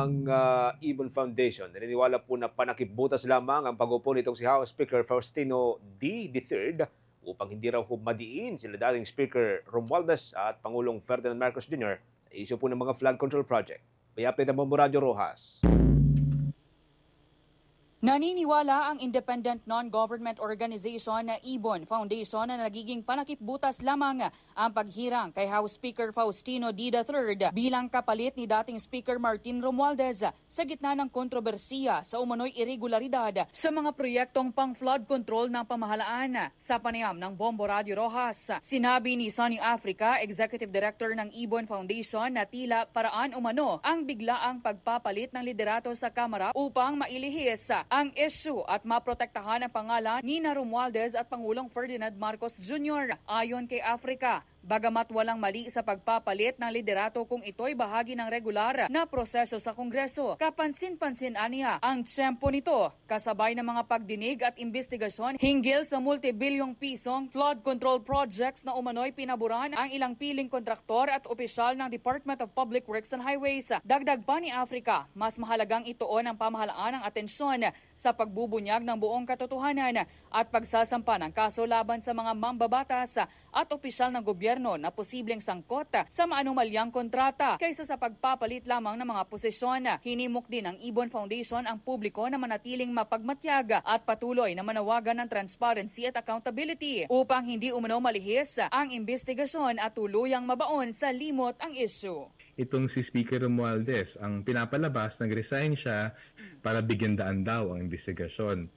ang Ibon Foundation. Naniniwala po na panakipbutas lamang ang pag-upo nitong si House Speaker Faustino D. III upang hindi raw humadiin sila dating Speaker Romualdez at Pangulong Ferdinand Marcos Jr. sa isyu po ng mga flood control project. May update ang Bombo Radio Rojas. Naniniwala ang independent non-government organization na Ibon Foundation na nagiging panakipbutas lamang ang paghirang kay House Speaker Faustino D. III bilang kapalit ni dating Speaker Martin Romualdez sa gitna ng kontrobersiya sa umano'y irregularidad sa mga proyektong pang-flood control ng pamahalaan. Sa panayam ng Bombo Radio Rojas, sinabi ni Sunny Africa, Executive Director ng Ibon Foundation, na tila paraan umano ang biglaang pagpapalit ng liderato sa Kamara upang mailihis ang issue at maprotektahan ang pangalan ni Romualdez at Pangulong Ferdinand Marcos Jr. Ayon kay Africa, bagamat walang mali sa pagpapalit ng liderato kung ito'y bahagi ng regular na proseso sa Kongreso, kapansin-pansin aniya ang tiyempo nito kasabay ng mga pagdinig at investigasyon hinggil sa multibilyong pisong flood control projects na umano'y pinaburan ang ilang piling kontraktor at opisyal ng Department of Public Works and Highways. Dagdag pa ni Africa, mas mahalagang ituon ang pamahalaan ng atensyon sa pagbubunyag ng buong katotohanan at pagsasampa ng kaso laban sa mga mambabatas at opisyal ng gobyerno na posibleng sangkot sa maanumalyang kontrata kaysa sa pagpapalit lamang ng mga posisyon. Hinimok din ng Ibon Foundation ang publiko na manatiling mapagmatyag at patuloy na manawagan ng transparency at accountability upang hindi umano malihis ang investigasyon at tuluyang mabaon sa limot ang issue. Itong si Speaker Romualdez, ang pinapalabas, nag-resign siya para bigyan daan daw ang investigasyon.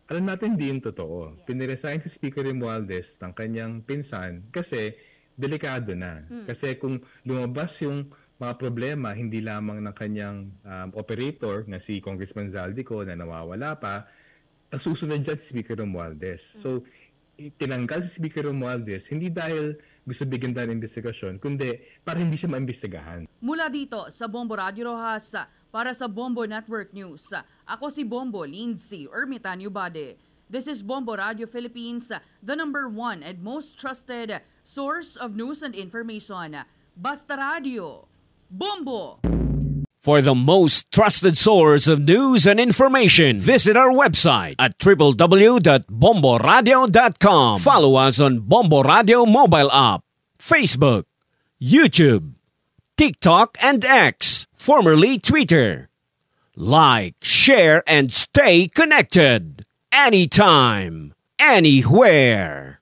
Alam natin hindi yung totoo. Piniresign si Speaker Romualdez ng kanyang pinsan kasi delikado na. Kasi kung lumabas yung mga problema, hindi lamang ng kanyang operator na si Congressman Zaldico na nawawala pa, ang susunod dyan si Speaker Romualdez. So, tinanggal si Speaker Romualdez hindi dahil gusto bigyan tayo ng investigasyon, kundi para hindi siya maimbestigahan. Mula dito sa Bombo Radio Rojas, para sa Bombo Network News, ako si Bombo Lindsay Ermitanio Bade. This is Bombo Radio Philippines, the #1 and most trusted source of news and information. Basta Radio, Bombo! For the most trusted source of news and information, visit our website at www.bomboradio.com. Follow us on Bombo Radio mobile app, Facebook, YouTube, TikTok, and X, formerly Twitter. Like, share, and stay connected. Anytime, anywhere.